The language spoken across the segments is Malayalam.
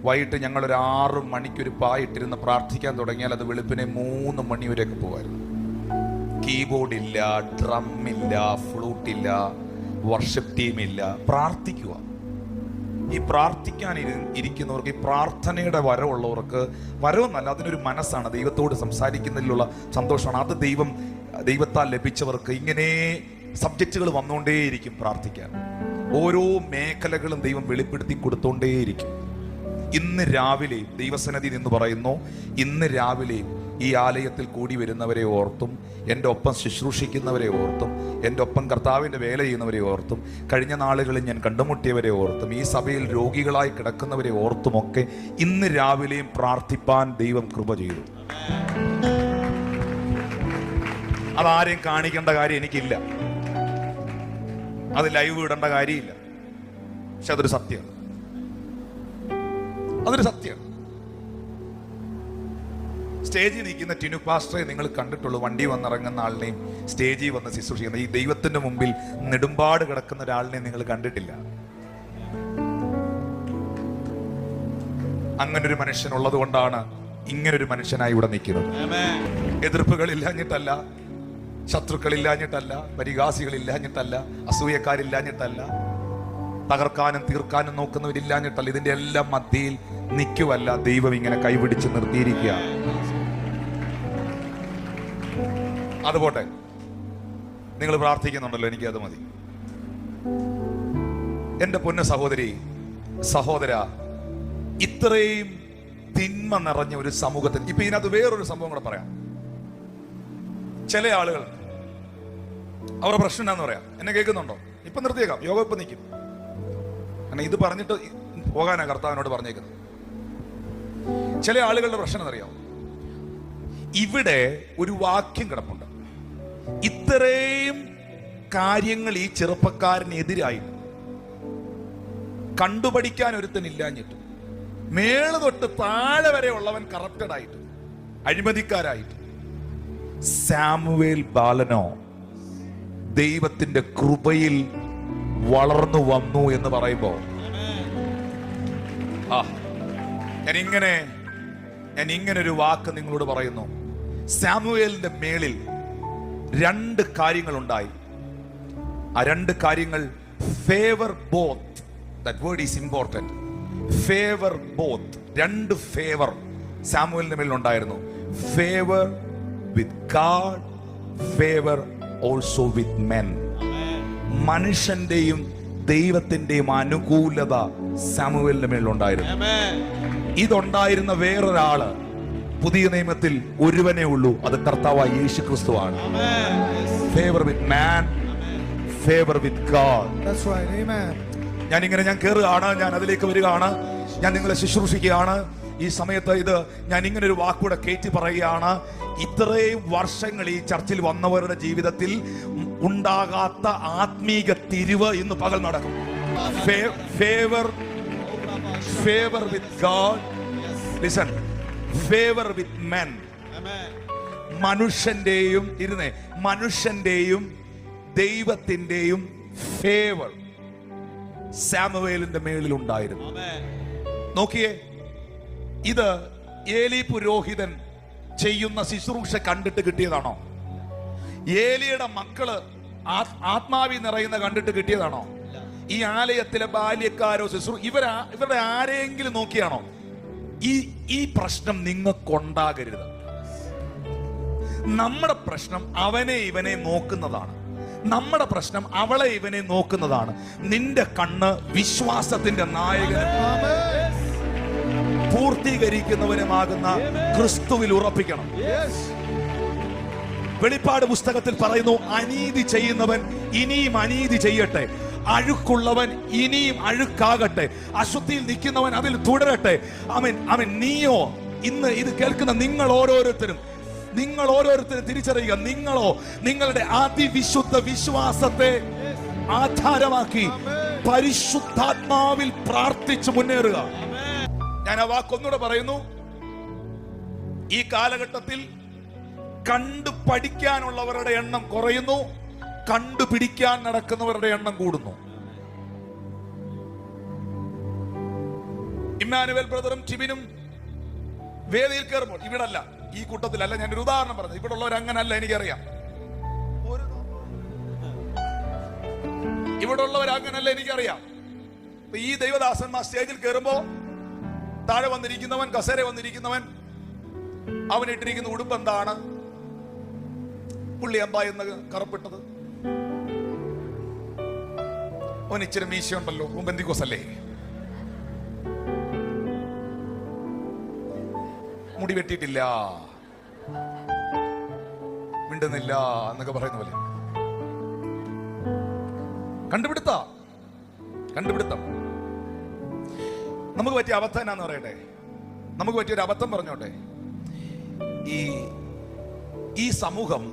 വൈകിട്ട് ഞങ്ങളൊരു 6 മണിക്കൊരു പായിട്ടിരുന്ന് പ്രാർത്ഥിക്കാൻ തുടങ്ങിയാൽ അത് വെളുപ്പിനെ 3 മണി വരെയൊക്കെ പോകുമായിരുന്നു. കീബോർഡില്ല, ഡ്രമ്മില്ല, ഫ്ലൂട്ടില്ല, വർഷിപ്പ് ടീമില്ല. പ്രാർത്ഥിക്കുക. ഈ പ്രാർത്ഥിക്കാൻ ഇരിക്കുന്നവർക്ക്, ഈ പ്രാർത്ഥനയുടെ വരവുള്ളവർക്ക്, വരവെന്നല്ല, അതിനൊരു മനസ്സാണ്, ദൈവത്തോട് സംസാരിക്കുന്നതിലുള്ള സന്തോഷമാണ്. അത് ദൈവത്താൽ ലഭിച്ചവർക്ക് ഇങ്ങനെ സബ്ജക്റ്റുകൾ വന്നുകൊണ്ടേയിരിക്കും പ്രാർത്ഥിക്കാൻ. ഓരോ മേഖലകളും ദൈവം വെളിപ്പെടുത്തി കൊടുത്തോണ്ടേയിരിക്കും. ഇന്ന് രാവിലെ ദൈവസന്നിധിയിൽ നിന്ന് പറയുന്നു, ഇന്ന് രാവിലെ ഈ ആലയത്തിൽ കൂടി വരുന്നവരെ ഓർത്തും, എൻ്റെ ഒപ്പം ശുശ്രൂഷിക്കുന്നവരെ ഓർത്തും, എൻ്റെ ഒപ്പം കർത്താവിൻ്റെ വേല ചെയ്യുന്നവരെ ഓർത്തും, കഴിഞ്ഞ നാളുകളിൽ ഞാൻ കണ്ടുമുട്ടിയവരെ ഓർത്തും, ഈ സഭയിൽ രോഗികളായി കിടക്കുന്നവരെ ഓർത്തുമൊക്കെ ഇന്ന് രാവിലെയും പ്രാർത്ഥിപ്പാൻ ദൈവം കൃപ ചെയ്തു. അതാരെയും കാണിക്കേണ്ട കാര്യം എനിക്കില്ല, അത് ലൈവ് ഇടേണ്ട കാര്യമില്ല. പക്ഷെ അതൊരു സത്യമാണ്, അതൊരു സത്യമാണ്. സ്റ്റേജിൽ നിൽക്കുന്ന ടിനു പാസ്റ്ററെ നിങ്ങൾ കണ്ടിട്ടുള്ളൂ. വണ്ടി വന്നിറങ്ങുന്ന ആളിനെയും സ്റ്റേജിൽ വന്ന് ശുശ്രൂഷിക്കുന്ന, ഈ ദൈവത്തിന്റെ മുമ്പിൽ നെടുമ്പാട് കിടക്കുന്ന ഒരാളിനെയും നിങ്ങൾ കണ്ടിട്ടില്ല. അങ്ങനൊരു മനുഷ്യനുള്ളത് കൊണ്ടാണ് ഇങ്ങനൊരു മനുഷ്യനായി ഇവിടെ നിൽക്കുന്നത്. എതിർപ്പുകളില്ലാഞ്ഞിട്ടല്ല, ശത്രുക്കളില്ലാഞ്ഞിട്ടല്ല, പരിഹാസികളില്ലാഞ്ഞിട്ടല്ല, അസൂയക്കാരില്ലാഞ്ഞിട്ടല്ല, തകർക്കാനും തീർക്കാനും നോക്കുന്നവരില്ലാഞ്ഞിട്ടല്ല. ഇതിന്റെ എല്ലാം മധ്യയിൽ നിൽക്കുവല്ല, ദൈവം ഇങ്ങനെ കൈപിടിച്ച് നിർത്തിയിരിക്കുക. അതുപോട്ടെ, നിങ്ങൾ പ്രാർത്ഥിക്കുന്നുണ്ടല്ലോ, എനിക്കത് മതി. എന്റെ പൊന്ന സഹോദരി, സഹോദര, ഇത്രയും തിന്മ നിറഞ്ഞ ഒരു സമൂഹത്തിൽ ഇപ്പൊ ഇതിനകത്ത് വേറൊരു സംഭവം കൂടെ പറയാം. ചില ആളുകൾ, അവരുടെ പ്രശ്നം എന്താന്ന് പറയാം. എന്നെ കേൾക്കുന്നുണ്ടോ? ഇപ്പൊ നിർത്തിയേക്കാം, യോഗ ഇപ്പൊ നിൽക്കും. കാരണം ഇത് പറഞ്ഞിട്ട് പോകാനാ കർത്താവിനോട് പറഞ്ഞേക്കുന്നത്. ചില ആളുകളുടെ പ്രശ്നം എന്നറിയാം, ഇവിടെ ഒരു വാക്യം കിടപ്പുണ്ട്. ഇത്രയും കാര്യങ്ങൾ ഈ ചെറുപ്പക്കാരനെതിരായിട്ട് കണ്ടുപഠിക്കാൻ ഒരുത്തനില്ലാഞ്ഞിട്ട്, മേള് തൊട്ട് താഴെ വരെ ഉള്ളവൻ കറപ്റ്റഡ് ആയിട്ട്, അഴിമതിക്കാരായിട്ട്, സാമുവേൽ ബാലനോ ദൈവത്തിന്റെ കൃപയിൽ വളർന്നു വന്നു എന്ന് പറയുമ്പോ ഞാൻ ഇങ്ങനെ ഒരു വാക്ക് നിങ്ങളോട് പറയുന്നു. സാമുവേലിന്റെ മേളിൽ 2 കാര്യങ്ങൾ ഉണ്ടായി. ആ 2 കാര്യങ്ങൾ favour both. That word is important. Favour both. 2 favour സാമുവേലിന്റെ മേളിൽ ഉണ്ടായിരുന്നു. Favour with God, favour also with men. മനുഷ്യന്റെയും ദൈവത്തിന്റെയും അനുകൂലത സാമുവേലിന്റെ മേലുണ്ടായിരുന്നു. ഇതുണ്ടായിരുന്ന വേറൊരാള് പുതിയ നിയമത്തിൽ ഒരുവനേ ഉള്ളൂ, അത് കർത്താവായ യേശു ക്രിസ്തുവാണ്. Favour with man, favour with God. ഞാൻ കേറുകയാണ്, ഞാൻ അതിലേക്ക് വരികയാണ്, ഞാൻ നിങ്ങളെ ശുശ്രൂഷിക്കുകയാണ്. ഈ സമയത്ത് ഞാൻ ഇങ്ങനെ ഒരു വാക്കൂടെ കയറ്റി പറയുകയാണ്. ഇത്രയും വർഷങ്ങൾ ഈ ചർച്ചിൽ വന്നവരുടെ ജീവിതത്തിൽ ഉണ്ടാകാത്ത ആത്മീക തിരിവ് ഇന്ന് പകൽ നടക്കും. Favour with God, listen, favour with men. മനുഷ്യന്റെയും ദൈവത്തിന്റെയും ഫേവർ സാമുവേലിന്റെ മേളിൽ ഉണ്ടായിരുന്നു. നോക്കിയേ, ഇത് ഏലി പുരോഹിതൻ ചെയ്യുന്ന ശുശ്രൂഷ കണ്ടിട്ട് കിട്ടിയതാണോ? ഏലിയുടെ മക്കള് ആത്മാവി നിറയുന്ന കണ്ടിട്ട് കിട്ടിയതാണോ? ഈ ആലയത്തിലെ ബാല്യക്കാരോ ഇവരുടെ ആരെങ്കിലും നോക്കിയാണോ? ഈ പ്രശ്നം നിങ്ങൾക്കുണ്ടാകരുത്. നമ്മുടെ പ്രശ്നം അവനെ ഇവനെ നോക്കുന്നതാണ്. നമ്മുടെ പ്രശ്നം അവളെ ഇവനെ നോക്കുന്നതാണ്. നിന്റെ കണ്ണ് വിശ്വാസത്തിന്റെ നായകനും പൂർത്തീകരിക്കുന്നവനുമാകുന്ന ക്രിസ്തുവിൽ ഉറപ്പിക്കണം. വെളിപ്പാട് പുസ്തകത്തിൽ പറയുന്നു, അനീതി ചെയ്യുന്നവൻ ഇനിയും അനീതി ചെയ്യട്ടെ, അഴുക്കുള്ളവൻ ഇനിയും അഴുക്കാകട്ടെ, അശുദ്ധിയിൽ നിൽക്കുന്നവൻ അതിൽ തുടരട്ടെ. അവൻ നീയോ, ഇന്ന് ഇത് കേൾക്കുന്ന നിങ്ങൾ ഓരോരുത്തരും തിരിച്ചറിയുക. നിങ്ങളോ നിങ്ങളുടെ അതിവിശുദ്ധ വിശ്വാസത്തെ ആധാരമാക്കി പരിശുദ്ധാത്മാവിൽ പ്രാർത്ഥിച്ച് മുന്നേറുക. ഞാൻ ആ വാക്കൊന്നുകൂടെ പറയുന്നു. ഈ കാലഘട്ടത്തിൽ കണ്ടു പഠിക്കാനുള്ളവരുടെ എണ്ണം കുറയുന്നു, കണ്ടുപിടിക്കാൻ നടക്കുന്നവരുടെ എണ്ണം കൂടുന്നു. ഇമ്മാനുവൽ ബ്രദറും ടിബിനും വേദിയിൽ കയറുമ്പോൾ, ഇവിടെ അല്ല, ഈ കൂട്ടത്തിലല്ല, ഞാനൊരു ഉദാഹരണം പറഞ്ഞത്. ഇവിടെ ഉള്ളവർ അങ്ങനല്ല, എനിക്കറിയാം. ഇവിടെ ഉള്ളവർ അങ്ങനല്ല, എനിക്കറിയാം. ഈ ദൈവദാസന്മാർ സ്റ്റേജിൽ കയറുമ്പോ താഴെ വന്നിരിക്കുന്നവൻ, കസേര വന്നിരിക്കുന്നവൻ, അവൻ ഇട്ടിരിക്കുന്ന ഉടുപ്പ് എന്താണ്? പുള്ളി എന്താ എന്ന് കറുപ്പിട്ടത്? അവൻ ഇച്ചിരി മീശയുണ്ടല്ലോ, ബന്ധിക്കോസല്ലേ? മുടി വെട്ടിയിട്ടില്ല, മിണ്ടുന്നില്ല എന്നൊക്കെ പറയുന്ന പോലെ കണ്ടുപിടുത്തം. നമുക്ക് പറ്റിയ അബദ്ധം എന്നാന്ന് പറയട്ടെ? നമുക്ക് പറ്റിയൊരു അബദ്ധം പറഞ്ഞോട്ടെ. ഈ സമൂഹം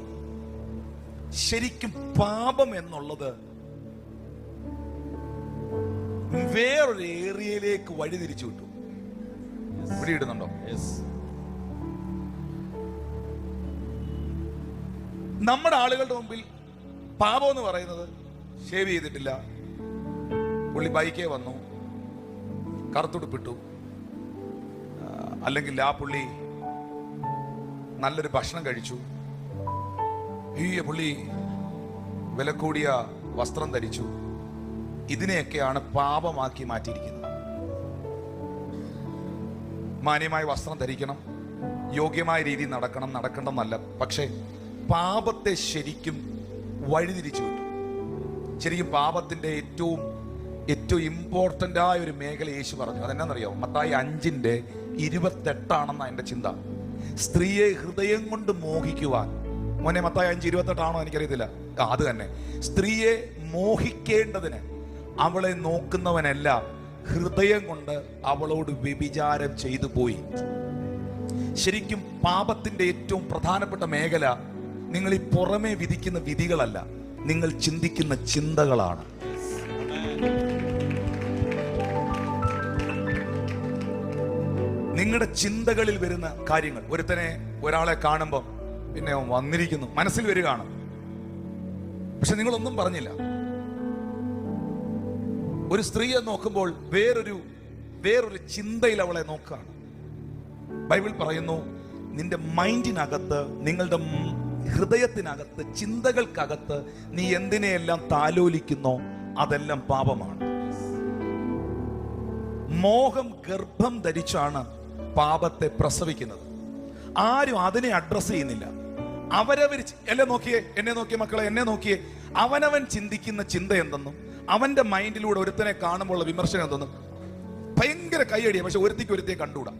ശരിക്കും പാപം എന്നുള്ളത് വേറൊരു ഏരിയയിലേക്ക് വഴിതിരിച്ചു വിട്ടു. പിടിയിടുന്നുണ്ടോ? നമ്മുടെ ആളുകളുടെ മുമ്പിൽ പാപം എന്ന് പറയുന്നത് ഷേവ് ചെയ്തിട്ടില്ല, പുള്ളി ബൈക്കേ വന്നു, കറുത്തുടുപ്പിട്ടു, അല്ലെങ്കിൽ ആ പുള്ളി നല്ലൊരു ഭക്ഷണം കഴിച്ചു, ഈ പുള്ളി വില കൂടിയ വസ്ത്രം ധരിച്ചു. ഇതിനെയൊക്കെയാണ് പാപമാക്കി മാറ്റിയിരിക്കുന്നത്. മാന്യമായ വസ്ത്രം ധരിക്കണം, യോഗ്യമായ രീതിയിൽ നടക്കണം, നടക്കണമെന്നല്ല. പക്ഷേ പാപത്തെ ശരിക്കും വഴിതിരിച്ചു വിട്ടു. ശരിക്കും പാപത്തിന്റെ ഏറ്റവും ഇമ്പോർട്ടന്റ് ആയ ഒരു മേഖല യേശു പറഞ്ഞു. അതെന്നാന്നറിയാമോ? മത്തായി 5:28 എന്റെ ചിന്ത. സ്ത്രീയെ ഹൃദയം കൊണ്ട് മോഹിക്കുവാൻ. മോനെ, മത്തായി 5:28 എനിക്കറിയത്തില്ല. അത് തന്നെ. സ്ത്രീയെ മോഹിക്കേണ്ടതിന് അവളെ നോക്കുന്നവനെല്ലാം ഹൃദയം കൊണ്ട് അവളോട് വ്യഭിചാരം ചെയ്തു പോയി. ശരിക്കും പാപത്തിന്റെ ഏറ്റവും പ്രധാനപ്പെട്ട മേഖല നിങ്ങൾ ഈ പുറമെ വിധിക്കുന്ന വിധികളല്ല, നിങ്ങൾ ചിന്തിക്കുന്ന ചിന്തകളാണ്. നിങ്ങളുടെ ചിന്തകളിൽ വരുന്ന കാര്യങ്ങൾ. ഒരാളെ കാണുമ്പോൾ പിന്നെ വന്നിരിക്കുന്നു മനസ്സിൽ വരികയാണ്, പക്ഷെ നിങ്ങളൊന്നും പറഞ്ഞില്ല. ഒരു സ്ത്രീയെ നോക്കുമ്പോൾ വേറൊരു ചിന്തയിൽ അവളെ നോക്കുകയാണ്. ബൈബിൾ പറയുന്നു, നിന്റെ മൈൻഡിനകത്ത്, നിങ്ങളുടെ ഹൃദയത്തിനകത്ത്, ചിന്തകൾക്കകത്ത് നീ എന്തിനെയെല്ലാം താലോലിക്കുന്നോ അതെല്ലാം പാപമാണ്. മോഹം ഗർഭം ധരിച്ചാണ് പാപത്തെ പ്രസവിക്കുന്നത്. ആരും അതിനെ അഡ്രസ് ചെയ്യുന്നില്ല. എന്നെ നോക്കിയേ മക്കളെ, എന്നെ നോക്കിയേ. അവനവൻ ചിന്തിക്കുന്ന ചിന്ത എന്തെന്നും അവന്റെ മൈൻഡിലൂടെ ഒരുത്തനെ കാണുമ്പോൾ വിമർശനം എന്തെന്നും ഭയങ്കര കൈയടിയ. പക്ഷെ ഒരുത്തിയെ കണ്ടുകൂടാ.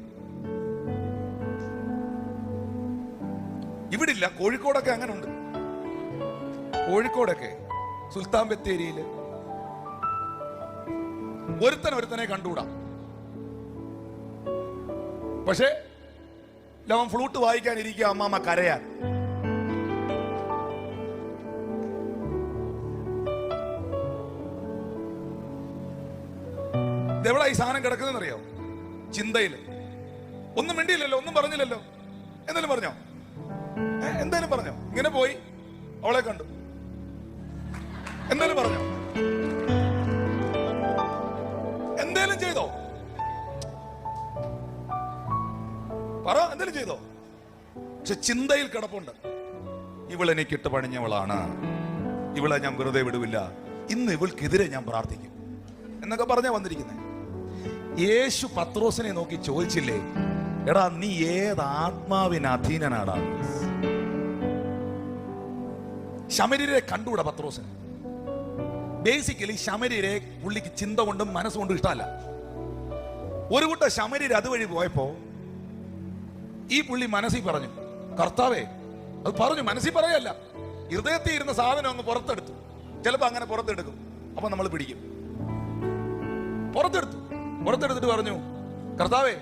ഇവിടില്ല, കോഴിക്കോടൊക്കെ അങ്ങനെ ഉണ്ട്. കോഴിക്കോടൊക്കെ സുൽത്താൻ ബത്തേരിയില് ഒരുത്തനെ കണ്ടുകൂടാ. പക്ഷെ ലവൻ ഫ്ലൂട്ട് വായിക്കാനിരിക്കുക, അമ്മാമ്മ കരയാൻ. ഇതെവിടാ ഈ സാധനം കിടക്കുന്നറിയോ? ചിന്തയില്. ഒന്നും മിണ്ടിയില്ലല്ലോ, ഒന്നും പറഞ്ഞില്ലല്ലോ. എന്തായാലും പറഞ്ഞോ? എന്തായാലും പറഞ്ഞോ? ഇങ്ങനെ പോയി അവളെ കണ്ടു, എന്തായാലും പറഞ്ഞോ? എന്തേലും ചെയ്തോ? പറ, എന്തേലും ചെയ്തോ? പക്ഷെ ചിന്തയിൽ കിടപ്പുണ്ട്, ഇവളെനിക്കിട്ട് പണിഞ്ഞവളാണ്, ഇവളെ ഞാൻ വെറുതെ വിടുവില്ല, ഇന്ന് ഇവൾക്കെതിരെ ഞാൻ പ്രാർത്ഥിക്കും എന്നൊക്കെ പറഞ്ഞാ വന്നിരിക്കുന്നത്. യേശു പത്രോസിനെ നോക്കി ചോദിച്ചില്ലേ, എടാ നീ ഏത് ആത്മാവിന് അധീനനാടാ? ശമര്യരെ കണ്ടുകൂടാ പത്രോസിന്. ബേസിക്കലി ശമര്യരെ പുള്ളിക്ക് ചിന്ത കൊണ്ടും മനസ്സുകൊണ്ടും ഇഷ്ടമല്ല. ഒരു കൂട്ടം ശമര്യര് അതുവഴി പോയപ്പോ ഈ പുള്ളി മനസ്സിൽ പറഞ്ഞു, കർത്താവേ, അത് പറഞ്ഞു, മനസ്സിൽ പറയല്ല, ഹൃദയത്തിൽ ഇരുന്ന സാധനം അങ്ങ് പുറത്തെടുത്തു. ചിലപ്പോ അങ്ങനെ പുറത്തെടുക്കും, അപ്പൊ നമ്മൾ പിടിക്കും. പുറത്തെടുത്തിട്ട് പറഞ്ഞു, കർത്താവേ,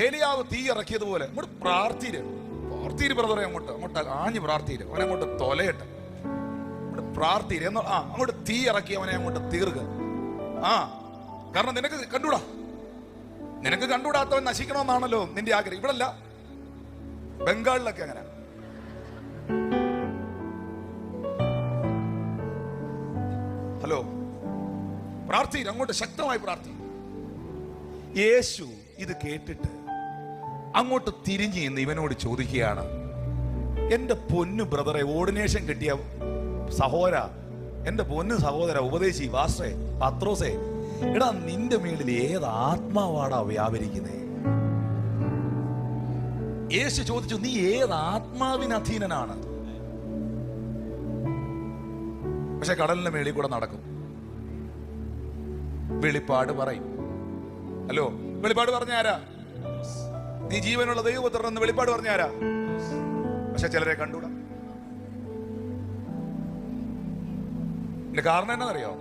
ഏലിയാവ് തീ ഇറക്കിയതുപോലെ അങ്ങോട്ട് പ്രാർത്ഥീര് ബ്രദറെ, അങ്ങോട്ട് ആഞ്ഞ് പ്രാർത്ഥീര്, അവനെ അങ്ങോട്ട് തൊലയട്ടെ, പ്രാർത്ഥീര് അങ്ങോട്ട് തീ ഇറക്കി അവനെ അങ്ങോട്ട് തീർക്കുക. കാരണം നിനക്ക് കണ്ടുകൂടാത്തവൻ നശിക്കണമെന്നാണല്ലോ നിന്റെ ആഗ്രഹം. ഇവിടല്ല, ബംഗാളിലൊക്കെ അങ്ങനെ. ഹലോ, പ്രാർത്ഥീര്, അങ്ങോട്ട് ശക്തമായി പ്രാർത്ഥി. യേശു ഇത് കേട്ടിട്ട് അങ്ങോട്ട് തിരിഞ്ഞ് നിന്ന് ഇവനോട് ചോദിക്കുകയാണ്, എന്റെ പൊന്നു ബ്രദറെ, ഓർഡിനേഷൻ കിട്ടിയ സഹോദര, എന്റെ പൊന്നു സഹോദര, ഉപദേശി, വാസ്ത്രേ, പത്രോസേ, എടാ നിന്റെ മേളിൽ ഏത് ആത്മാവാടാ വ്യാപരിക്കുന്നേ? യേശു ചോദിച്ചു, നീ ഏത് ആത്മാവിന് അധീനനാണ്? പക്ഷെ കടലിന്റെ മേളിൽ കൂടെ നടക്കും, വെളിപ്പാട് പറയും. ഹലോ, വെളിപ്പാട് പറഞ്ഞ ആരാ? നീ ജീവനുള്ള ദൈവപുത്രൻ വെളിപ്പാട് പറഞ്ഞ ആരാ? പക്ഷെ ചിലരെ കണ്ടൂടാ. ഇതിന്റെ കാരണം എന്നാണെന്നറിയോ?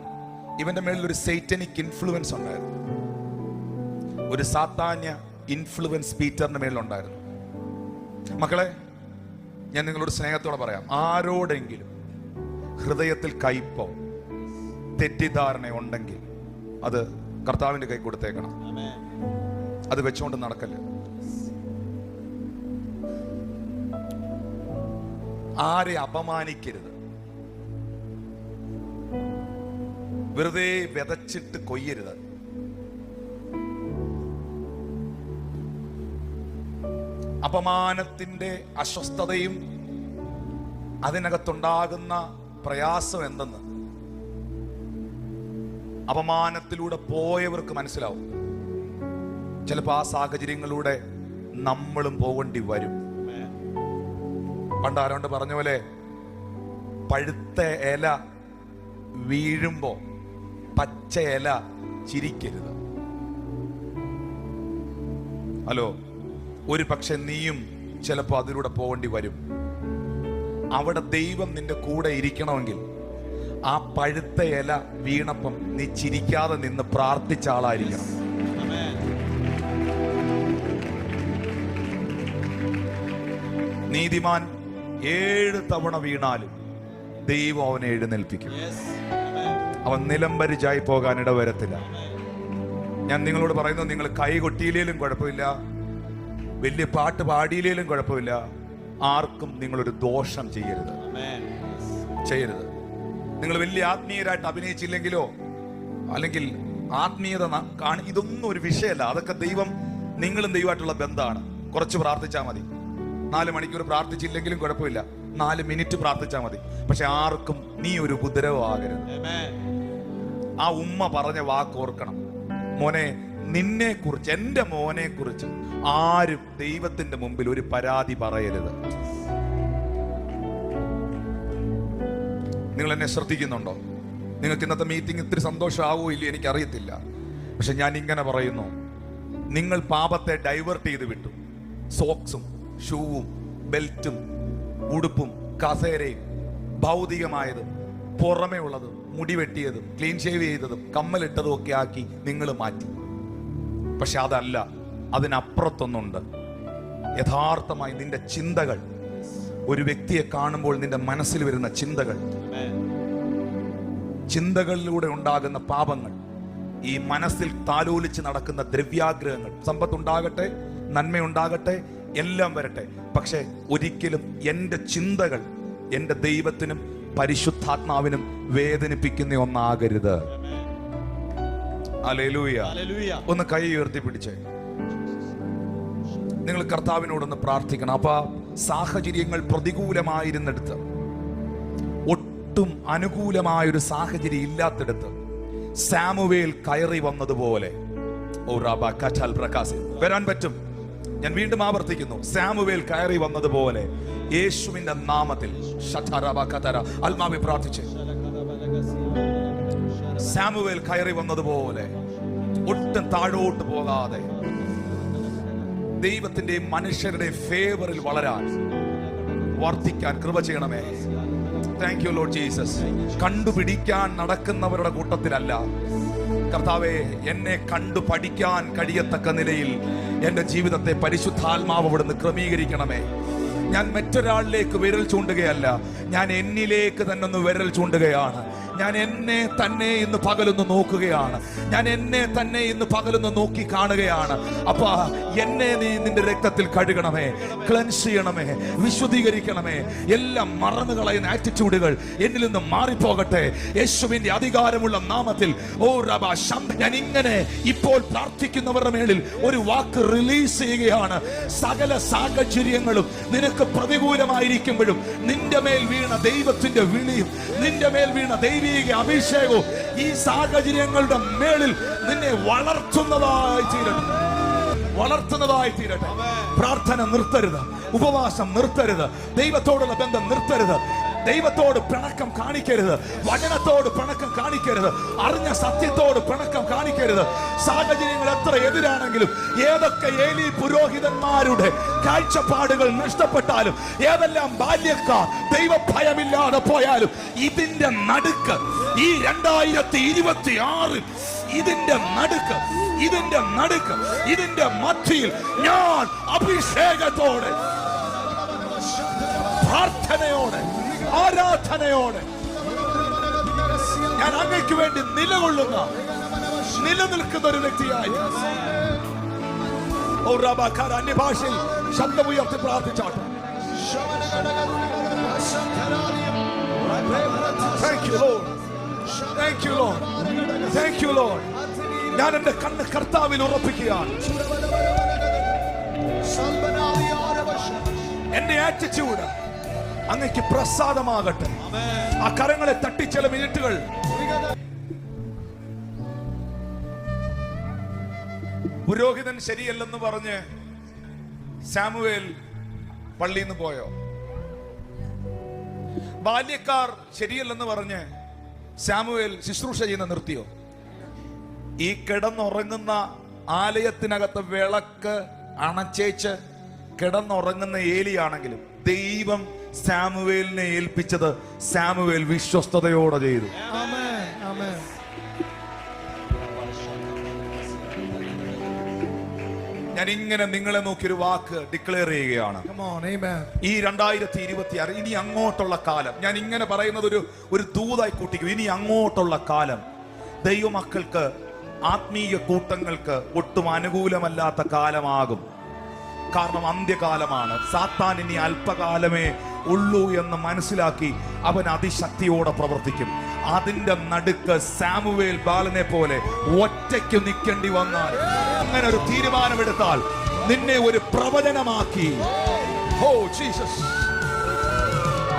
ഇവന്റെ മേളിൽ ഒരു സൈറ്റനിക് ഇൻഫ്ലുവൻസ് ഉണ്ടായിരുന്നു, ഒരു സാത്താന്യ ഇൻഫ്ലുവൻസ് പീറ്ററിന്റെ മേളിലുണ്ടായിരുന്നു. മക്കളെ, ഞാൻ നിങ്ങളോട് സ്നേഹത്തോടെ പറയാം, ആരോടെങ്കിലും ഹൃദയത്തിൽ കയ്പോ തെറ്റിദ്ധാരണ ഉണ്ടെങ്കിൽ അത് കർത്താവിന്റെ കൈ കൊടുത്തേക്കണം. അത് വെച്ചുകൊണ്ട് നടക്കല്ലേ. ആരെ അപമാനിക്കരുത്, വെറുതെ വിതച്ചിട്ട് കൊയ്യരുത്. അപമാനത്തിന്റെ അസ്വസ്ഥതയും അതിനകത്തുണ്ടാകുന്ന പ്രയാസം എന്തെന്ന് അപമാനത്തിലൂടെ പോയവർക്ക് മനസ്സിലാവും. ചിലപ്പോൾ ആ സാഹചര്യങ്ങളിലൂടെ നമ്മളും പോകേണ്ടി വരും. പണ്ട് ആരോണ്ട് പറഞ്ഞ പോലെ, പഴുത്ത ഇല വീഴുമ്പോ പച്ച ഇല ചിരിക്കരുത്. ഹലോ, ഒരു പക്ഷെ നീയും ചിലപ്പോ അതിലൂടെ പോകേണ്ടി വരും. അവിടെ ദൈവം നിന്റെ കൂടെ ഇരിക്കണമെങ്കിൽ ആ പഴുത്ത ഇല വീണപ്പം നീ ചിരിക്കാതെ നിന്ന് പ്രാർത്ഥിച്ച ആളായിരിക്കണം. നീതിമാൻ 7 തവണ വീണാലും ദൈവം അവനെ എഴുന്നേൽപ്പിക്കും. അവൻ നിലംപരിചായി പോകാൻ ഇടവരത്തില്ല. ഞാൻ നിങ്ങളോട് പറയുന്നത്, നിങ്ങൾ കൈ കൊട്ടിയിലേലും കുഴപ്പമില്ല, വലിയ പാട്ട് പാടിയിലേലും കുഴപ്പമില്ല, ആർക്കും നിങ്ങളൊരു ദോഷം ചെയ്യരുത്. നിങ്ങൾ വലിയ ആത്മീയരായിട്ട് അഭിനയിച്ചില്ലെങ്കിലോ, അല്ലെങ്കിൽ ആത്മീയത ഇതൊന്നും ഒരു വിഷയമല്ല. അതൊക്കെ ദൈവം, നിങ്ങളും ദൈവമായിട്ടുള്ള ബന്ധമാണ്. കുറച്ച് പ്രാർത്ഥിച്ചാൽ മതി. 4 മണിക്കൂർ പ്രാർത്ഥിച്ചില്ലെങ്കിലും കുഴപ്പമില്ല, 4 മിനിറ്റ് പ്രാർത്ഥിച്ചാൽ മതി. പക്ഷെ ആർക്കും നീ ഒരു ഉപദ്രവമാകരുത്. ആ ഉമ്മ പറഞ്ഞ വാക്ക് ഓർക്കണം, മോനെ, നിന്നെ കുറിച്ച്, എന്റെ മോനെ കുറിച്ച് ആരും ദൈവത്തിന്റെ മുമ്പിൽ ഒരു പരാതി പറയരുത്. നിങ്ങൾ എന്നെ ശ്രദ്ധിക്കുന്നുണ്ടോ? നിങ്ങൾക്ക് ഇന്നത്തെ മീറ്റിംഗ് ഇത്തിരി സന്തോഷമാവോ ഇല്ല എനിക്കറിയത്തില്ല. പക്ഷെ ഞാൻ ഇങ്ങനെ പറയുന്നു, നിങ്ങൾ പാപത്തെ ഡൈവേർട്ട് ചെയ്ത് വിട്ടു. സോക്സും ഷൂവും ബെൽറ്റും ഉടുപ്പും കസേരയും ഭൗതികമായതും പുറമേ ഉള്ളതും മുടി വെട്ടിയതും ക്ലീൻ ഷേവ് ചെയ്തതും കമ്മലിട്ടതും ഒക്കെ ആക്കി നിങ്ങൾ മാറ്റി. പക്ഷെ അതല്ല, അതിനപ്പുറത്തൊന്നുണ്ട്. യഥാർത്ഥമായി നിന്റെ ചിന്തകൾ, ഒരു വ്യക്തിയെ കാണുമ്പോൾ നിന്റെ മനസ്സിൽ വരുന്ന ചിന്തകളിലൂടെ ഉണ്ടാകുന്ന പാപങ്ങൾ, ഈ മനസ്സിൽ താലോലിച്ച് നടക്കുന്ന ദ്രവ്യാഗ്രഹങ്ങൾ, സമ്പത്തുണ്ടാകട്ടെ, നന്മയുണ്ടാകട്ടെ, എല്ലാം വരട്ടെ, പക്ഷെ ഒരിക്കലും എൻ്റെ ചിന്തകൾ എൻ്റെ ദൈവത്തിനും പരിശുദ്ധാത്മാവിനും വേദനിപ്പിക്കുന്ന ഒന്നാകരുത്. ഹല്ലേലൂയ. ഒന്ന് കൈ ഉയർത്തി പിടിച്ചേ. നിങ്ങൾ കർത്താവിനോടൊന്ന് പ്രാർത്ഥിക്കണം. അപ്പൊ സാഹചര്യങ്ങൾ പ്രതികൂലമായിരുന്നിടത്ത്, ഒട്ടും അനുകൂലമായൊരു സാഹചര്യം ഇല്ലാത്തിടത്ത് സാമുവേൽ കയറി വന്നതുപോലെ വരാൻ പറ്റും. ഞാൻ വീണ്ടും ആവർത്തിക്കുന്നു, സാമുവേൽ കയറി വന്നതുപോലെ യേശുവിന്റെ നാമത്തിൽ ആത്മാവെ പ്രാർത്ഥിച്ച്, സാമുവേൽ കയറി വന്നതുപോലെ ഒട്ടും താഴോട്ട് പോകാതെ ദൈവത്തിന്റെ മനുഷ്യരുടെ ഫേവറിൽ വളരാൻ, വർദ്ധിക്കാൻ കൃപ ചെയ്യണമേ. Thank you Lord Jesus. കണ്ടുപിടിക്കാൻ നടക്കുന്നവരുടെ കൂട്ടത്തിലല്ല കർത്താവേ, എന്നെ കണ്ടു പഠിക്കാൻ കഴിയത്തക്ക നിലയിൽ എൻ്റെ ജീവിതത്തെ പരിശുദ്ധാത്മാവ് അവിടുന്ന് ക്രമീകരിക്കണമേ. ഞാൻ മറ്റൊരാളിലേക്ക് വിരൽ ചൂണ്ടുകയല്ല, ഞാൻ എന്നിലേക്ക് തന്നെ ഒന്ന് വിരൽ ചൂണ്ടുകയാണ്. ഞാൻ എന്നെ തന്നെ ഇന്ന് പകലൊന്ന് നോക്കുകയാണ്. ഞാൻ എന്നെ തന്നെ ഇന്ന് പകലൊന്ന് നോക്കി കാണുകയാണ്. അപ്പാ എന്നെ നീ നിന്റെ രക്തത്തിൽ കഴുകണമേ, ക്ലെൻസ് ചെയ്യണമേ, വിശുദ്ധീകരിക്കണമേ. എല്ലാം മറന്നു കളയുന്ന ആറ്റിറ്റ്യൂഡുകൾ എന്നിൽ നിന്ന് മാറിപ്പോകട്ടെ യേശുവിന്റെ അധികാരമുള്ള നാമത്തിൽ. ഓ റബ ശം, ഞാൻ ഇങ്ങനെ ഇപ്പോൾ പ്രാർത്ഥിക്കുന്നവരുടെ മേളിൽ ഒരു വാക്ക് റിലീസ് ചെയ്യുകയാണ്. സകല സാഹചര്യങ്ങളും നിനക്ക് പ്രതികൂലമായിരിക്കുമ്പോഴും നിന്റെ മേൽ വീണ ദൈവത്തിന്റെ വിളിയും നിന്റെ മേൽ വീണ ദൈവീക അഭിഷേകവും ഈ സാഹചര്യങ്ങളുടെ മേളിൽ നിന്നെ വളർത്തുന്നതായി തീരട്ടെ. പ്രാർത്ഥന നിർത്തരുത്, ഉപവാസം നിർത്തരുത്, ദൈവത്തോടുള്ള ബന്ധം നിർത്തരുത്, ദൈവത്തോട് പിണക്കം കാണിക്കരുത്, വചനത്തോട് പിണക്കം കാണിക്കരുത്, അറിഞ്ഞ സത്യത്തോട് പിണക്കം കാണിക്കരുത്. സാഹചര്യങ്ങൾ എത്ര എതിരാണെങ്കിലും, ഏതൊക്കെ ഏലി പുരോഹിതന്മാരുടെ കാഴ്ചപ്പാടുകൾ നഷ്ടപ്പെട്ടാലും, ഏതെല്ലാം ബാല്യക്കാർ ദൈവഭയമില്ലാതെ പോയാലും, ഇതിന്റെ നടുക്ക് ഈ 2026 ഇതിന്റെ മധ്യയിൽ ഞാൻ അഭിഷേകത്തോടെ, പ്രാർത്ഥനയോടെ, ആരാധനയോടെ ഞാൻ അങ്ങയ്ക്ക് വേണ്ടി നിലനിൽക്കുന്ന ഒരു വ്യക്തിയായി അന്യഭാഷയിൽ ശബ്ദമുയർത്തി പ്രാർത്ഥിച്ചാട്ടെ. Thank you, Lord. Thank you, Lord. Thank you, Lord. ഞാൻ എന്റെ കണ്ണ് കർത്താവിൽ ഉറപ്പിക്കുകയാണ്. എന്റെ ആറ്റിറ്റ്യൂഡ് അങ്ങയ്ക്ക് പ്രസാദമാകട്ടെ. ആ കരങ്ങളെ തട്ടി ചില മിനിറ്റുകൾ. പുരോഹിതൻ ശരിയല്ലെന്ന് പറഞ്ഞ് സാമുവേൽ പള്ളിയിൽ നിന്ന് പോയോ? ബാല്യക്കാർ ശരിയല്ലെന്ന് പറഞ്ഞ് സാമുവേൽ ശുശ്രൂഷ ചെയ്യുന്ന നിർത്തിയോ? ഈ കിടന്നുറങ്ങുന്ന ആലയത്തിനകത്ത് വിളക്ക് അണച്ചേച്ച് കിടന്നുറങ്ങുന്ന ഏലിയാണെങ്കിലും ദൈവം സാമുവേലിനെ ഏൽപ്പിച്ചത് സാമുവേൽ വിശ്വസ്തയോടെ ചെയ്തു. ഞാൻ ഇങ്ങനെ നിങ്ങളെ നോക്കി ഒരു വാക്ക് ഡിക്ലെയർ ചെയ്യുകയാണ്. ഈ 2026 ഇനി അങ്ങോട്ടുള്ള കാലം, ഞാൻ ഇങ്ങനെ പറയുന്നത് ഒരു ദൂതായി കൂട്ടിക്കും. ഇനി അങ്ങോട്ടുള്ള കാലം ദൈവമക്കൾക്ക്, ആത്മീയ കൂട്ടങ്ങൾക്ക് ഒട്ടും അനുകൂലമല്ലാത്ത കാലമാകും. കാരണം അന്ത്യകാലമാണ്. സാത്താൻ ഇനി അല്പകാലമേ ഉള്ളൂ എന്ന് മനസ്സിലാക്കി അവൻ അതിശക്തിയോടെ പ്രവർത്തിക്കും. അതിന്റെ നടുക്ക് സാമുവേൽ ബാലനെ പോലെ ഒറ്റയ്ക്ക് നിൽക്കേണ്ടി വന്നാൽ, അങ്ങനെ ഒരു തീരുമാനമെടുത്താൽ നിന്നെ ഒരു പ്രവചനമാക്കി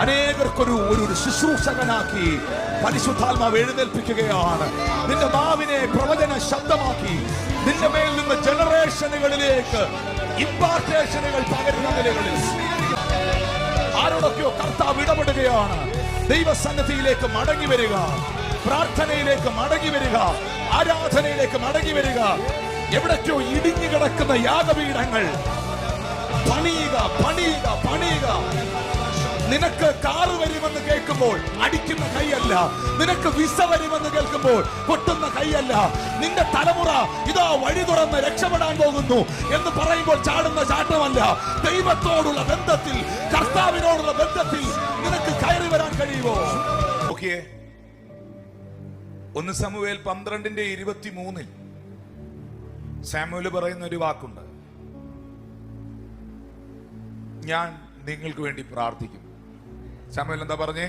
അനേകർക്കൊരു ശുശ്രൂഷകനാക്കി പരിശുദ്ധാത്മാവ് എഴുന്നേൽപ്പിക്കുകയാണ്. നിന്റെ നാവിനെ പ്രവചന ശബ്ദമാക്കി നിന്റെ മേൽ നിന്ന് ജനറേഷനുകളിലേക്ക് ഇമ്പാർട്ടേഷനുകൾ പകരുന്ന നിലകളിൽ ആരോടൊക്കെയോ കർത്താവ് ഇടപെടുകയാണ്. ദൈവസന്നിധിയിലേക്ക് മടങ്ങി വരിക, പ്രാർത്ഥനയിലേക്ക് മടങ്ങി വരിക, ആരാധനയിലേക്ക് മടങ്ങി വരിക. എവിടേക്കോ ഇടിഞ്ഞു കിടക്കുന്ന യാഗപീഠങ്ങൾ പണിയുക. നിനക്ക് കാറ് വരുമെന്ന് കേൾക്കുമ്പോൾ അടിക്കുന്ന കൈയല്ല, നിനക്ക് വിസ വരുമെന്ന് കേൾക്കുമ്പോൾ പൊട്ടുന്ന കൈയല്ല. നിന്റെ തലമുറ ഇതാ വഴി തുറന്ന് രക്ഷപ്പെടാൻ പോകുന്നു എന്ന് പറയുമ്പോൾ ചാടുന്ന ചാട്ടമല്ല. ദൈവത്തോടുള്ള ബന്ധത്തിൽ, കർത്താവിനോടുള്ള ബന്ധത്തിൽ നിനക്ക് കയറി വരാൻ കഴിയുമോ? നോക്കിയേ, 1 ശമൂവേൽ 12:23 സാമുവേൽ പറയുന്ന ഒരു വാക്കുണ്ട്, ഞാൻ നിങ്ങൾക്ക് വേണ്ടി പ്രാർത്ഥിക്കും. ശമൂവേൽ എന്താ പറഞ്ഞേ?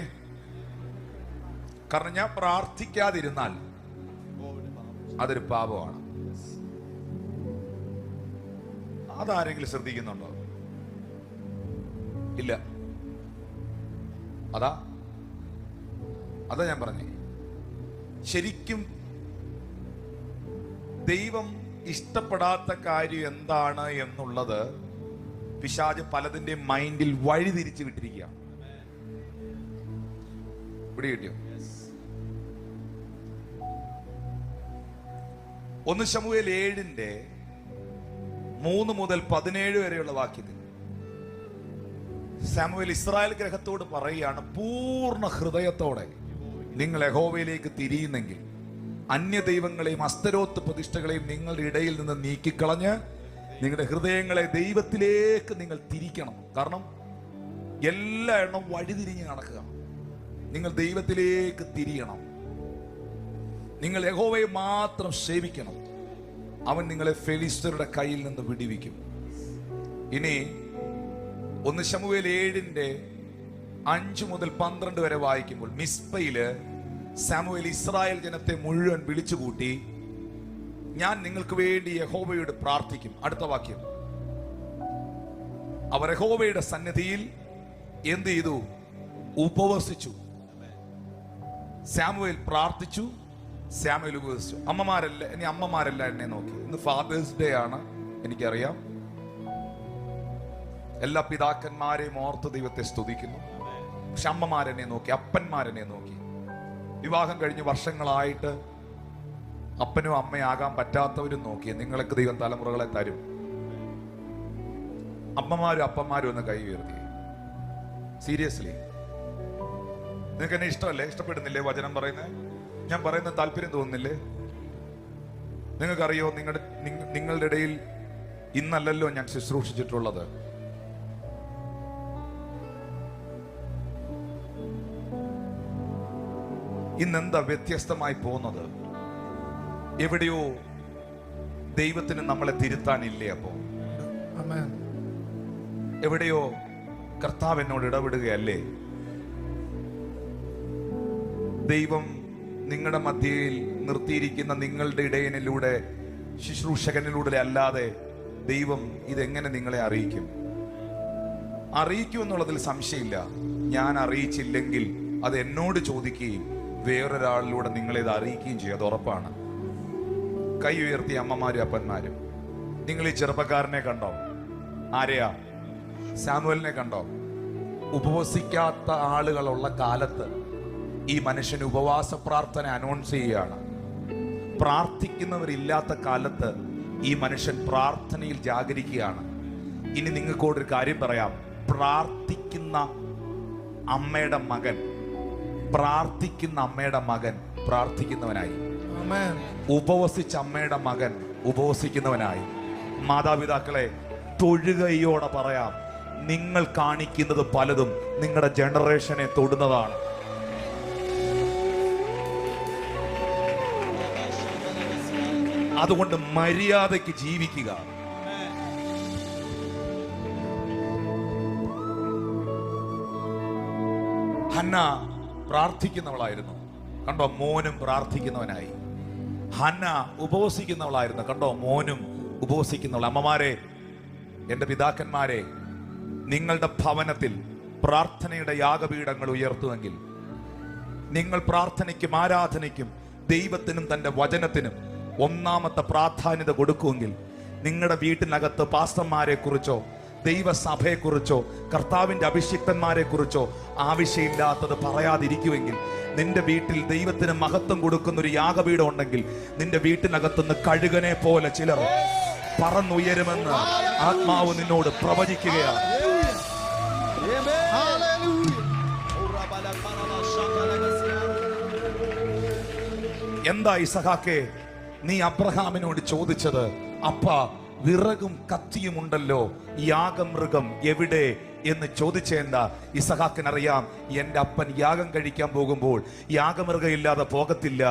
കാരണം ഞാൻ പ്രാർത്ഥിക്കാതിരുന്നാൽ അതൊരു പാപമാണ്. അതാരെങ്കിലും ശ്രദ്ധിക്കുന്നുണ്ടോ? ഇല്ല. അതാ ഞാൻ പറഞ്ഞേ. ശരിക്കും ദൈവം ഇഷ്ടപ്പെടാത്ത കാര്യം എന്താണ് എന്നുള്ളത് പിശാച് പലതിന്റെ മൈൻഡിൽ വഴിതിരിച്ചു വിട്ടിരിക്കുക. ഇവിടെ കിട്ടിയോ? 1 ശമൂവേൽ 7:3 മുതൽ 17 വരെയുള്ള വാക്യത്തിൽ ശമൂവേൽ ഇസ്രായേൽ ഗ്രഹത്തോട് പറയുകയാണ്, പൂർണ്ണ ഹൃദയത്തോടെ നിങ്ങൾ യഹോവയിലേക്ക് തിരിയുന്നെങ്കിൽ അന്യ ദൈവങ്ങളെയും അസ്തരോത്ത് പ്രതിഷ്ഠകളെയും നിങ്ങളുടെ ഇടയിൽ നിന്ന് നീക്കിക്കളഞ്ഞ് നിങ്ങളുടെ ഹൃദയങ്ങളെ ദൈവത്തിലേക്ക് നിങ്ങൾ തിരിക്കണം. കാരണം എല്ലാ എണ്ണം വഴിതിരിഞ്ഞ് നടക്കുക. നിങ്ങൾ ദൈവത്തിലേക്ക് തിരിയണം. നിങ്ങൾ യഹോവയെ മാത്രം സേവിക്കണം. അവൻ നിങ്ങളെ ഫെലിസ്ത്യരുടെ കയ്യിൽ നിന്ന് വിടുവിക്കും. ഇനി 1 ശമൂവേൽ 7:5-12 വരെ വായിക്കുമ്പോൾ, മിസ്പയില് ശമൂവേൽ ഇസ്രായേൽ ജനത്തെ മുഴുവൻ വിളിച്ചുകൂട്ടി, ഞാൻ നിങ്ങൾക്ക് വേണ്ടി യഹോവയോട് പ്രാർത്ഥിക്കും. അടുത്ത വാക്യം, അവർ യഹോവയുടെ സന്നിധിയിൽ എന്ത് ചെയ്തു? ഉപവസിച്ചു. ശമൂവേൽ പ്രാർത്ഥിച്ചു, ശമൂവേൽ ഉപവസിച്ചു. അമ്മമാരല്ല എന്നെ നോക്കി. ഇന്ന് ഫാദേഴ്സ് ഡേ ആണ്, എനിക്കറിയാം. എല്ലാ പിതാക്കന്മാരെയും ഓർത്ത് ദൈവത്തെ സ്തുതിക്കുന്നു. പക്ഷെ അമ്മമാരെന്നെ നോക്കി, അപ്പന്മാരെന്നെ നോക്കി. വിവാഹം കഴിഞ്ഞ് വർഷങ്ങളായിട്ട് അപ്പനും അമ്മയാകാൻ പറ്റാത്തവരും നോക്കി. നിങ്ങൾക്ക് ദൈവം തലമുറകളെ തരും. അമ്മമാരും അപ്പന്മാരും ഒന്ന് കൈ ഉയർത്തി. സീരിയസ്ലി, നിങ്ങൾക്ക് എന്നെ ഇഷ്ടമല്ലേ? ഇഷ്ടപ്പെടുന്നില്ലേ വചനം പറയുന്നത്? ഞാൻ പറയുന്ന താല്പര്യം തോന്നുന്നില്ലേ? നിങ്ങൾക്കറിയോ, നിങ്ങളുടെ ഇടയിൽ ഇന്നല്ലല്ലോ ഞാൻ ശുശ്രൂഷിച്ചിട്ടുള്ളത്. ഇന്നെന്താ വ്യത്യസ്തമായി പോകുന്നത്? എവിടെയോ ദൈവത്തിന് നമ്മളെ തിരുത്താനില്ലേ? അപ്പോ എവിടെയോ കർത്താവ് എന്നോട് ഇടപെടുകയല്ലേ? ദൈവം നിങ്ങളുടെ മധ്യയിൽ നിർത്തിയിരിക്കുന്ന നിങ്ങളുടെ ഇടയനിലൂടെ, ശുശ്രൂഷകനിലൂടെ അല്ലാതെ ദൈവം ഇതെങ്ങനെ നിങ്ങളെ അറിയിക്കും? അറിയിക്കുമെന്നുള്ളതിൽ സംശയമില്ല. ഞാൻ അറിയിച്ചില്ലെങ്കിൽ അത് എന്നോട് ചോദിക്കുകയും വേറൊരാളിലൂടെ നിങ്ങളെ ഇത് അറിയിക്കുകയും ചെയ്യും. അത് ഉറപ്പാണ്. കൈ ഉയർത്തിയ അമ്മമാരും അപ്പന്മാരും, നിങ്ങൾ ഈ ചെറുപ്പക്കാരനെ കണ്ടോ? ആരെയാ? ശമൂവേലിനെ കണ്ടോ? ഉപവസിക്കാത്ത ആളുകളുള്ള കാലത്ത് ഈ മനുഷ്യൻ ഉപവാസ പ്രാർത്ഥന അനൗൺസ് ചെയ്യുകയാണ്. പ്രാർത്ഥിക്കുന്നവരില്ലാത്ത കാലത്ത് ഈ മനുഷ്യൻ പ്രാർത്ഥനയിൽ ജാഗരിക്കുകയാണ്. ഇനി നിങ്ങൾക്കോടൊരു കാര്യം പറയാം. പ്രാർത്ഥിക്കുന്ന അമ്മയുടെ മകൻ പ്രാർത്ഥിക്കുന്നവനായി. ഉപവസിച്ച അമ്മയുടെ മകൻ ഉപവസിക്കുന്നവനായി. മാതാപിതാക്കളെ, തൊഴുകയോടെ പറയാം, നിങ്ങൾ കാണിക്കുന്നത് പലതും നിങ്ങളുടെ ജനറേഷനെ തൊടുന്നതാണ്. അതുകൊണ്ട് മര്യാദയ്ക്ക് ജീവിക്കുക. ഹന്ന പ്രാർത്ഥിക്കുന്നവളായിരുന്നു, കണ്ടോ? മോനും പ്രാർത്ഥിക്കുന്നവനായി. ഹന്ന ഉപവസിക്കുന്നവളായിരുന്നു, കണ്ടോ? മോനും ഉപവസിക്കുന്നവൾ. അമ്മമാരെ, എന്റെ പിതാക്കന്മാരെ, നിങ്ങളുടെ ഭവനത്തിൽ പ്രാർത്ഥനയുടെ യാഗപീഠങ്ങൾ ഉയർത്തുമെങ്കിൽ, നിങ്ങൾ പ്രാർത്ഥനയ്ക്കും ആരാധനയ്ക്കും ദൈവത്തിനും തന്റെ വചനത്തിനും ഒന്നാമത്തെ പ്രാധാന്യത കൊടുക്കുമെങ്കിൽ, നിങ്ങളുടെ വീട്ടിനകത്ത് പാസ്റ്റർമാരെ കുറിച്ചോ ദൈവസഭയെക്കുറിച്ചോ കർത്താവിന്റെ അഭിഷിക്തന്മാരെ കുറിച്ചോ ആവശ്യമില്ലാത്തത് പറയാതിരിക്കുമെങ്കിൽ, നിന്റെ വീട്ടിൽ ദൈവത്തിന് മഹത്വം കൊടുക്കുന്ന ഒരു യാഗപീഠം ഉണ്ടെങ്കിൽ, നിന്റെ വീട്ടിനകത്തുനിന്ന് കഴുകനെ പോലെ ചിലർ പറന്നുയരുമെന്ന് ആത്മാവ് നിന്നോട് പ്രവചിക്കുകയാണ്. എന്താ ഇസഹാക്കേ നീ അബ്രഹാമിനോട് ചോദിച്ചത്? അപ്പ, വിറകും കത്തിയും ഉണ്ടല്ലോ, യാഗമൃഗം എവിടെ എന്ന് ചോദിച്ചെന്താ? ഇസഹാക്കിനറിയാം, എന്റെ അപ്പൻ യാഗം കഴിക്കാൻ പോകുമ്പോൾ യാഗമൃഗം ഇല്ലാതെ പോകത്തില്ല,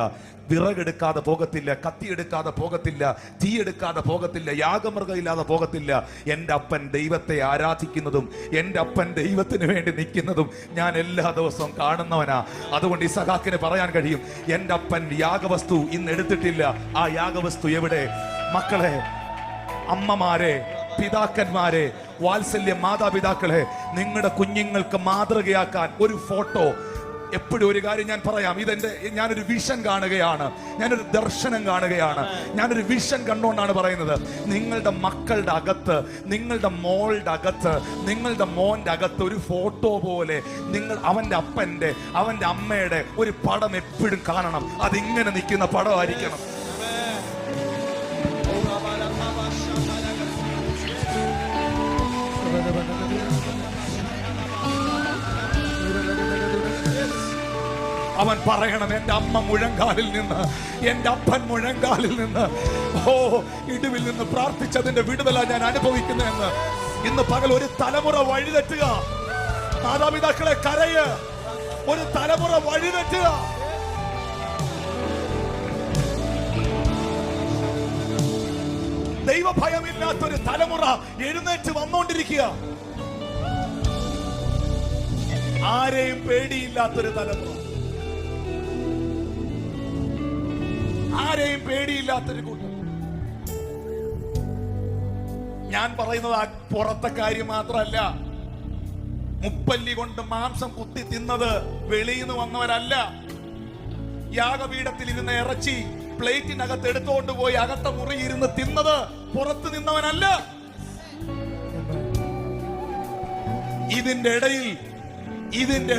വിറകെടുക്കാതെ പോകത്തില്ല, കത്തിയെടുക്കാതെ പോകത്തില്ല, തീയെടുക്കാതെ പോകത്തില്ല, യാഗമൃഗം ഇല്ലാതെ പോകത്തില്ല. എൻ്റെ അപ്പൻ ദൈവത്തെ ആരാധിക്കുന്നതും എൻ്റെ അപ്പൻ ദൈവത്തിന് വേണ്ടി നിൽക്കുന്നതും ഞാൻ എല്ലാ ദിവസവും കാണുന്നവനാ. അതുകൊണ്ട് ഇസഹാക്കിന് പറയാൻ കഴിയും, എൻ്റെ അപ്പൻ യാഗവസ്തു ഇന്ന് എടുത്തിട്ടില്ല, ആ യാഗവസ്തു എവിടെ? മക്കളെ, അമ്മമാരെ, പിതാക്കന്മാരെ, വാത്സല്യ മാതാപിതാക്കളെ, നിങ്ങളുടെ കുഞ്ഞുങ്ങൾക്ക് മാതൃകയാക്കാൻ ഒരു ഫോട്ടോ. എപ്പോഴും ഒരു കാര്യം ഞാൻ പറയാം, ഞാനൊരു വിഷൻ കാണുകയാണ്, ഞാനൊരു ദർശനം കാണുകയാണ്, ഞാനൊരു വിഷൻ കണ്ടുകൊണ്ടാണ് പറയുന്നത്. നിങ്ങളുടെ മക്കളുടെ അകത്ത്, നിങ്ങളുടെ മോളുടെ അകത്ത്, നിങ്ങളുടെ മോന്റെ അകത്ത് ഒരു ഫോട്ടോ പോലെ അവന്റെ അപ്പന്റെ, അവന്റെ അമ്മയുടെ ഒരു പടം എപ്പോഴും കാണണം. അതിങ്ങനെ നിൽക്കുന്ന പടമായിരിക്കണം. അവൻ പറയണം, എൻ്റെ അമ്മ മുഴങ്കാലിൽ നിന്ന്, എൻ്റെ അപ്പൻ മുഴങ്കാലിൽ നിന്ന്, ഇടിവിൽ നിന്ന് പ്രാർത്ഥിച്ചതിന്റെ വിടുതല ഞാൻ അനുഭവിക്കുന്നതെന്ന്. ഇന്ന് പകൽ ഒരു തലമുറ വഴിതെറ്റുക. മാതാപിതാക്കളെ, കരയ്. ഒരു തലമുറ വഴിതെറ്റുക. ദൈവഭയമില്ലാത്തൊരു തലമുറ എഴുന്നേറ്റ് വന്നുകൊണ്ടിരിക്കുക. ആരെയും പേടിയില്ലാത്തൊരു തലമുറ, ആരെയും പേടിയില്ലാത്തൊരു കൂട്ടം. ഞാൻ പറയുന്നത് പുറത്തെ കാര്യം മാത്രമല്ല. മുപ്പല്ലി കൊണ്ട് മാംസം കുത്തി തിന്നത് വെളിയിൽ നിന്ന് വന്നവരല്ല. യാഗപീഠത്തിൽ ഇരുന്ന ഇറച്ചി പ്ലേറ്റിനകത്ത് എടുത്തുകൊണ്ട് പോയി അകത്ത മുറി ഇരുന്ന് തിന്നത് പുറത്ത് നിന്നവനല്ല. ഇതിന്റെ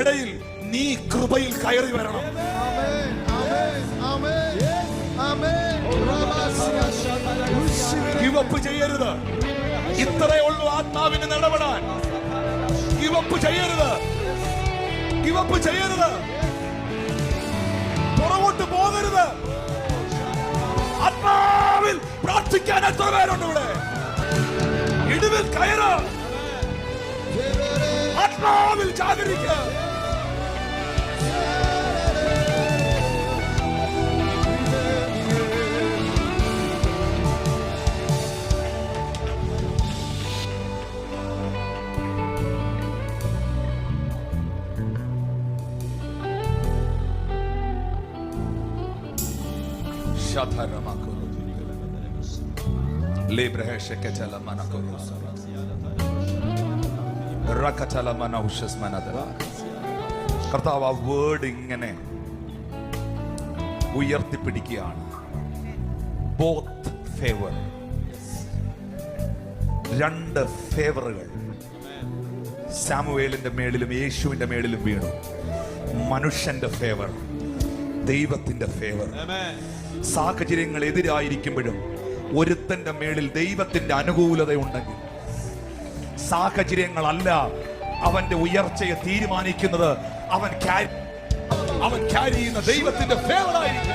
ഇടയിൽ നീ കൃപയിൽ കയറി വരണം. ഗിവപ്പ് ചെയ്യരുത്. ഇത്രയേ ഉള്ളൂ ആത്മാവിന് ഇടപെടാൻ. ഗിവപ്പ് ചെയ്യരുത്. പുറകോട്ട് പോകരുത്. ആത്മാവിൽ പ്രാർത്ഥിക്കാൻ എത്ര പേരുണ്ട് ഇവിടെ? ഇടിവിൽ കയറ്. ആത്മാവിൽ ജാഗരിക്കുക. കർത്താവ് ആ വേർഡ് ഇങ്ങനെ ഉയർത്തിപ്പിടിക്കുകയാണ്. ബോത്ത് ഫേവർ, രണ്ട് ഫേവറുകൾ സാമുവേലിന്റെ മേളിലും യേശുവിന്റെ മേളിലും വീണു. മനുഷ്യന്റെ ഫേവർ, ദൈവത്തിന്റെ ഫേവർ. സാഹചര്യങ്ങൾ എതിരായിരിക്കുമ്പോഴും ഒരുത്തന്റെ മേളിൽ ദൈവത്തിന്റെ അനുകൂലത ഉണ്ടെങ്കിൽ സാഹചര്യങ്ങളല്ല അവന്റെ ഉയർച്ചയെ തീരുമാനിക്കുന്നത്. അവൻ ക്യാരി ചെയ്യുന്ന ദൈവത്തിന്റെ ഫേവർ ആയിരിക്കും.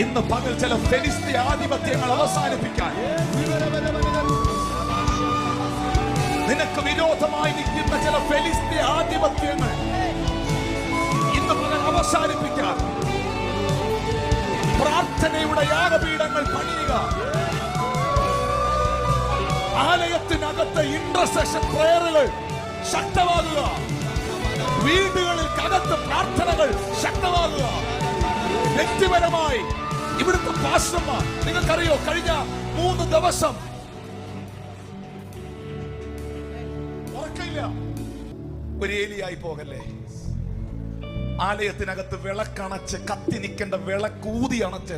ഇന്ന് പകൽ ചില ഫെലിസ്ത്യ ആധിപത്യങ്ങൾ അവസാനിപ്പിക്കാൻ, നിനക്ക് വിരോധമായി നിൽക്കുന്ന ചില ഫെലിസ്ത്യ ആധിപത്യങ്ങൾ ഇന്ന് പകൽ അവസാനിപ്പിക്കാൻ പ്രാർത്ഥനയുടെ യാഗപീഠങ്ങൾ പണിയുക. ആലയത്തിനകത്ത് ഇന്റർസെഷൻ പ്രയറുകൾ ശക്തമാകുക. വീടുകളിൽ അകത്ത് പ്രാർത്ഥനകൾ ശക്തമാകുക. വ്യക്തിപരമായി ഇവിടുത്തെ പാസ്റ്റർമാർ, നിങ്ങൾക്കറിയോ, കഴിഞ്ഞ 3 ദിവസം ഒരു ഏലിയായി പോകല്ലേ. ആലയത്തിനകത്ത് വിളക്കണച്ച് കത്തി നിൽക്കേണ്ട വിളക്കൂതി അണച്ച്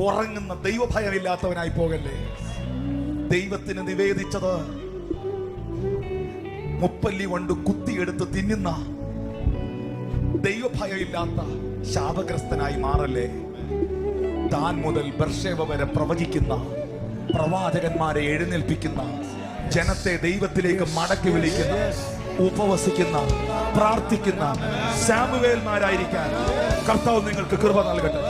ഉറങ്ങുന്ന ദൈവഭയമില്ലാത്തവനായി പോകല്ലേ. ദൈവത്തിന് നിവേദിച്ചത് മുപ്പല്ലി കൊണ്ട് കുത്തിയെടുത്ത് തിന്നുന്ന ദൈവഭയമില്ലാത്ത ശാപഗ്രസ്തനായി മാറല്ലേ. താൻ മുതൽ ബർശേബ വരെ പ്രവചിക്കുന്ന പ്രവാചകന്മാരെ എഴുന്നേൽപ്പിക്കുന്ന, ജനത്തെ ദൈവത്തിലേക്ക് മടക്കി വിളിക്കുന്ന, ഉപവസിക്കുന്ന, പ്രാർത്ഥിക്കുന്ന സാമുവേൽമാരായിരിക്കാൻ കർത്താവ് നിങ്ങൾക്ക് കൃപ നൽകട്ടെ.